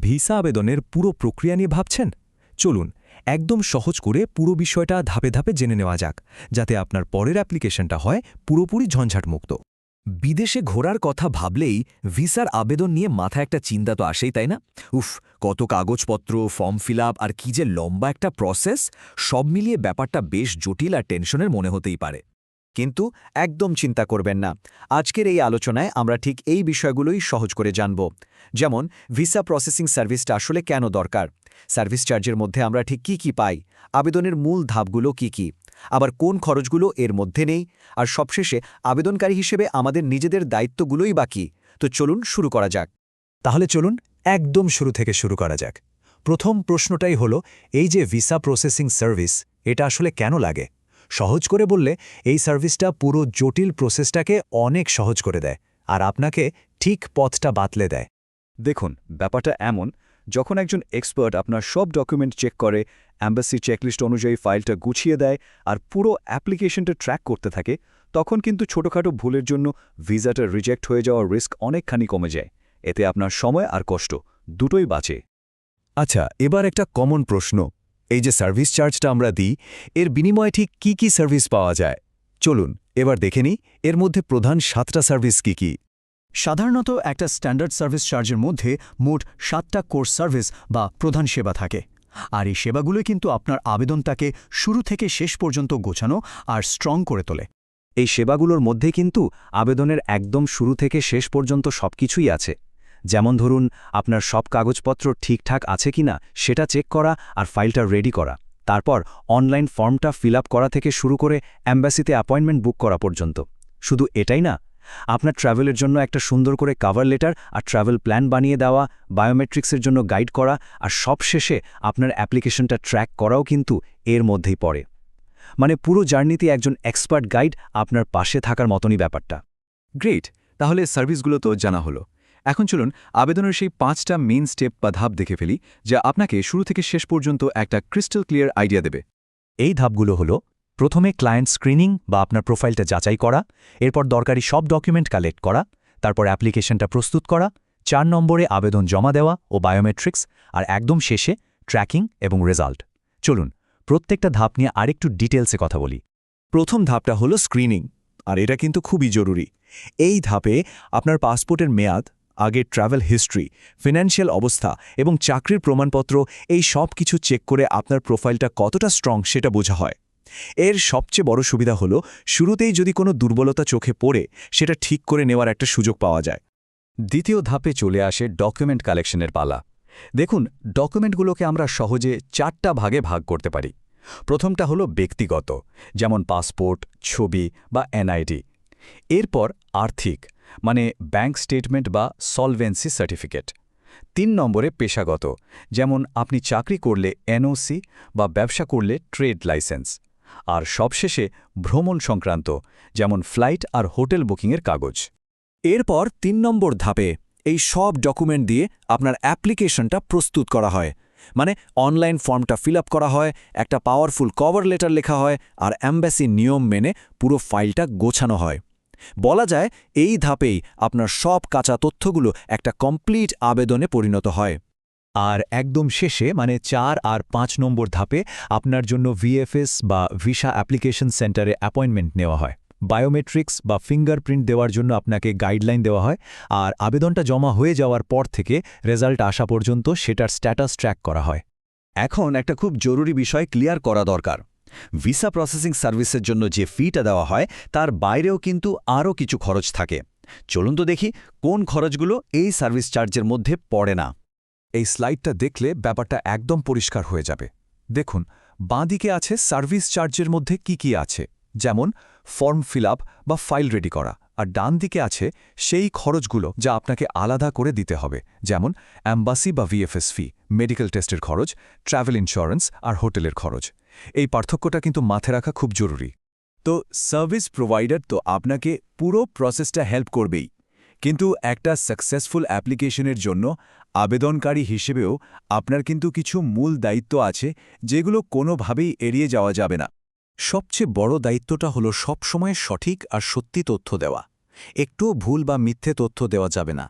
Visa আবেদনের পুরো প্রক্রিয়া নিয়ে ভাবছেন? চলুন একদম সহজ করে পুরো বিষয়টা ধাপে ধাপে জেনে নেওয়া যাক, যাতে আপনার পরের অ্যাপ্লিকেশনটা হয় পুরোপুরি ঝঞ্ঝাটমুক্ত। বিদেশে ঘোরার কথা ভাবলেই ভিসার আবেদন নিয়ে মাথায় একটা চিন্তা তো আসেই, তাই না? উফ, কত কাগজপত্র, ফর্ম ফিল আপ, আর কি যে লম্বা একটা প্রসেস। সব মিলিয়ে ব্যাপারটা বেশ জটিল আর টেনশনের মনে হতেই পারে। কিন্তু একদম চিন্তা করবেন না, আজকের এই আলোচনায় আমরা ঠিক এই বিষয়গুলোই সহজ করে জানব। যেমন ভিসা প্রসেসিং সার্ভিসটা আসলে কেন দরকার, সার্ভিস চার্জের মধ্যে আমরা ঠিক কি পাই, আবেদনের মূল ধাপগুলো কি, আবার কোন খরচগুলো এর মধ্যে নেই, আর সবশেষে আবেদনকারী হিসেবে আমাদের নিজেদের দায়িত্বগুলোই বাকি। তো চলুন শুরু করা যাক। তাহলে চলুন একদম শুরু থেকে শুরু করা যাক। প্রথম প্রশ্নটাই হলো, এই যে ভিসা প্রসেসিং সার্ভিস, এটা আসলে কেন লাগে? সহজ করে বললে, এই সার্ভিসটা পুরো জটিল প্রসেসটাকে অনেক সহজ করে দেয় আর আপনাকে ঠিক পথটা বাতলে দেয়। দেখুন, ব্যাপারটা এমন, যখন একজন এক্সপার্ট আপনার সব ডকুমেন্ট চেক করে, অ্যাম্বাসি চেকলিস্ট অনুযায়ী ফাইলটা গুছিয়ে দেয় আর পুরো অ্যাপ্লিকেশনটা ট্র্যাক করতে থাকে, তখন কিন্তু ছোটখাটো ভুলের জন্য ভিসাটা রিজেক্ট হয়ে যাওয়ার রিস্ক অনেকখানি কমে যায়। এতে আপনার সময় আর কষ্ট দুটোই বাঁচে। আচ্ছা, এবার একটা কমন প্রশ্ন, এই যে সার্ভিস চার্জটা আমরা দিই, এর বিনিময়ে ঠিক কি সার্ভিস পাওয়া যায়? চলুন এবার দেখে নিই এর মধ্যে প্রধান 7টা সার্ভিস কি। সাধারণত একটা স্ট্যান্ডার্ড সার্ভিস চার্জের মধ্যে মোট 7টা কোর্স সার্ভিস বা প্রধান সেবা থাকে। আর এই সেবাগুলো কিন্তু আপনার আবেদনটাকে শুরু থেকে শেষ পর্যন্ত গোছানো আর স্ট্রং করে তোলে। এই সেবাগুলোর মধ্যে কিন্তু আবেদনের একদম শুরু থেকে শেষ পর্যন্ত সবকিছুই আছে। যেমন ধরুন, আপনার সব কাগজপত্র ঠিকঠাক আছে কিনা সেটা চেক করা আর ফাইলটা রেডি করা, তারপর অনলাইন ফর্মটা ফিল আপ করা থেকে শুরু করে অ্যাম্বাসিতে অ্যাপয়েন্টমেন্ট বুক করা পর্যন্ত। শুধু এটাই না, আপনার ট্রাভেলের জন্য একটা সুন্দর করে কভার লেটার আর ট্রাভেল প্ল্যান বানিয়ে দেওয়া, বায়োমেট্রিক্সের জন্য গাইড করা, আর সবশেষে আপনার অ্যাপ্লিকেশনটা ট্র্যাক করাও কিন্তু এর মধ্যেই পড়ে। মানে পুরো জার্নিতে একজন এক্সপার্ট গাইড আপনার পাশে থাকার মতনই ব্যাপারটা। গ্রেট, তাহলে সার্ভিসগুলো তো জানা হলো। এখন চলুন আবেদনের সেই 5টা মেইন স্টেপ বা ধাপ দেখে ফেলি, যা আপনাকে শুরু থেকে শেষ পর্যন্ত একটা ক্রিস্টাল ক্লিয়ার আইডিয়া দেবে। এই ধাপগুলো হলো, প্রথমে ক্লায়েন্ট স্ক্রিনিং বা আপনার প্রোফাইলটা যাচাই করা, এরপর দরকারি সব ডকুমেন্ট কালেক্ট করা, তারপর অ্যাপ্লিকেশনটা প্রস্তুত করা, 4 নম্বরে আবেদন জমা দেওয়া ও বায়োমেট্রিক্স, আর একদম শেষে ট্র্যাকিং এবং রেজাল্ট। চলুন প্রত্যেকটা ধাপ নিয়ে আরেকটু ডিটেলসে কথা বলি। প্রথম ধাপটা হলো স্ক্রিনিং, আর এটা কিন্তু খুবই জরুরি। এই ধাপে আপনার পাসপোর্টের মেয়াদ, আগের ট্রাভেল হিস্ট্রি, ফিনান্সিয়াল অবস্থা এবং চাকরির প্রমাণপত্র, এই সব কিছু চেক করে আপনার প্রোফাইলটা কতটা স্ট্রং সেটা বোঝা হয়। এর সবচেয়ে বড় সুবিধা হলো, শুরুতেই যদি কোনো দুর্বলতা চোখে পড়ে, সেটা ঠিক করে নেওয়ার একটা সুযোগ পাওয়া যায়। দ্বিতীয় ধাপে চলে আসে ডকুমেন্ট কালেকশনের পালা। দেখুন, ডকুমেন্টগুলোকে আমরা সহজে 4টা ভাগে ভাগ করতে পারি। প্রথমটা হলো ব্যক্তিগত, যেমন পাসপোর্ট, ছবি বা এনআইডি। এরপর আর্থিক, মানে ব্যাংক স্টেটমেন্ট বা সলভেন্সি সার্টিফিকেট। 3 নম্বরে পেশাগত, যেমন আপনি চাকরি করলে এনওসি বা ব্যবসা করলে ট্রেড লাইসেন্স। আর সবশেষে ভ্রমণ সংক্রান্ত, যেমন ফ্লাইট আর হোটেল বুকিংয়ের কাগজ। এরপর 3 নম্বর ধাপে এই সব ডকুমেন্ট দিয়ে আপনার অ্যাপ্লিকেশনটা প্রস্তুত করা হয়। মানে অনলাইন ফর্মটা ফিল আপ করা হয়, একটা পাওয়ারফুল কভার লেটার লেখা হয়, আর অ্যাম্বাসি নিয়ম মেনে পুরো ফাইলটা গোছানো হয়। বলা যায়, এই ধাপেই আপনার সব কাঁচা তথ্যগুলো একটা কমপ্লিট আবেদনে পরিণত হয়। আর একদম শেষে, মানে 4 আর 5 নম্বর ধাপে আপনার জন্য ভিএফএস বা ভিসা অ্যাপ্লিকেশন সেন্টারে অ্যাপয়েন্টমেন্ট নেওয়া হয়। বায়োমেট্রিক্স বা ফিঙ্গারপ্রিন্ট দেওয়ার জন্য আপনাকে গাইডলাইন দেওয়া হয়, আর আবেদনটা জমা হয়ে যাওয়ার পর থেকে রেজাল্ট আসা পর্যন্ত সেটার স্ট্যাটাস ট্র্যাক করা হয়। এখন একটা খুব জরুরি বিষয় ক্লিয়ার করা দরকার। ভিসা প্রসেসিং সার্ভিসের জন্য যে ফিটা দেওয়া হয়, তার বাইরেও কিন্তু আরও কিছু খরচ থাকে। চলুন তো দেখি কোন খরচগুলো এই সার্ভিস চার্জের মধ্যে পড়ে না। এই স্লাইডটা দেখলে ব্যাপারটা একদম পরিষ্কার হয়ে যাবে। দেখুন, বাঁদিকে আছে সার্ভিস চার্জের মধ্যে কি আছে, যেমন ফর্ম ফিল আপ বা ফাইল রেডি করা, আর ডান দিকে আছে সেই খরচগুলো যা আপনাকে আলাদা করে দিতে হবে, যেমন অ্যাম্বাসি বা ভিএফএস ফি, মেডিকেল টেস্টের খরচ, ট্রাভেল ইন্স্যুরেন্স আর হোটেলের খরচ। এই পার্থক্যটা কিন্তু মাথায় রাখা খুব জরুরি। তো সার্ভিস প্রোভাইডার তো আপনাকে পুরো প্রসেসটা হেল্প করবেই, কিন্তু একটা সাকসেসফুল অ্যাপ্লিকেশনের জন্য আবেদনকারী হিসেবেও আপনার কিন্তু কিছু মূল দায়িত্ব আছে, যেগুলো কোনোভাবেই এড়িয়ে যাওয়া যাবে না। সবচেয়ে বড় দায়িত্বটা হলো সবসময় সঠিক আর সত্যি তথ্য দেওয়া। একটুও ভুল বা মিথ্যে তথ্য দেওয়া যাবে না।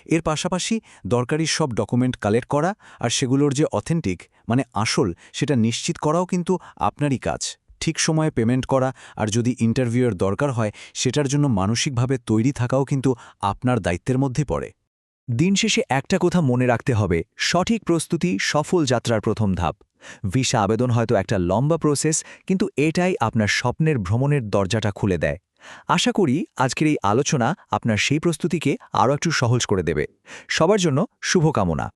এর পাশাপাশি দরকারি সব ডকুমেন্ট কালেক্ট করা আর সেগুলোর যে অথেন্টিক মানে আসল সেটা নিশ্চিত করাও কিন্তু আপনারই কাজ। ঠিক সময়ে পেমেন্ট করা আর যদি ইন্টারভিউয়ের দরকার হয় সেটার জন্য মানসিকভাবে তৈরি থাকাও কিন্তু আপনার দায়িত্বের মধ্যে পড়ে। দিন শেষে একটা কথা মনে রাখতে হবে, সঠিক প্রস্তুতি সফল যাত্রার প্রথম ধাপ। ভিসা আবেদন হয়তো একটা লম্বা প্রসেস, কিন্তু এটাই আপনার স্বপ্নের ভ্রমণের দরজাটা খুলে দেয়। আশা করি আজকের এই আলোচনা আপনার সেই প্রস্তুতিকে আরও একটু সহজ করে দেবে। সবার জন্য শুভকামনা।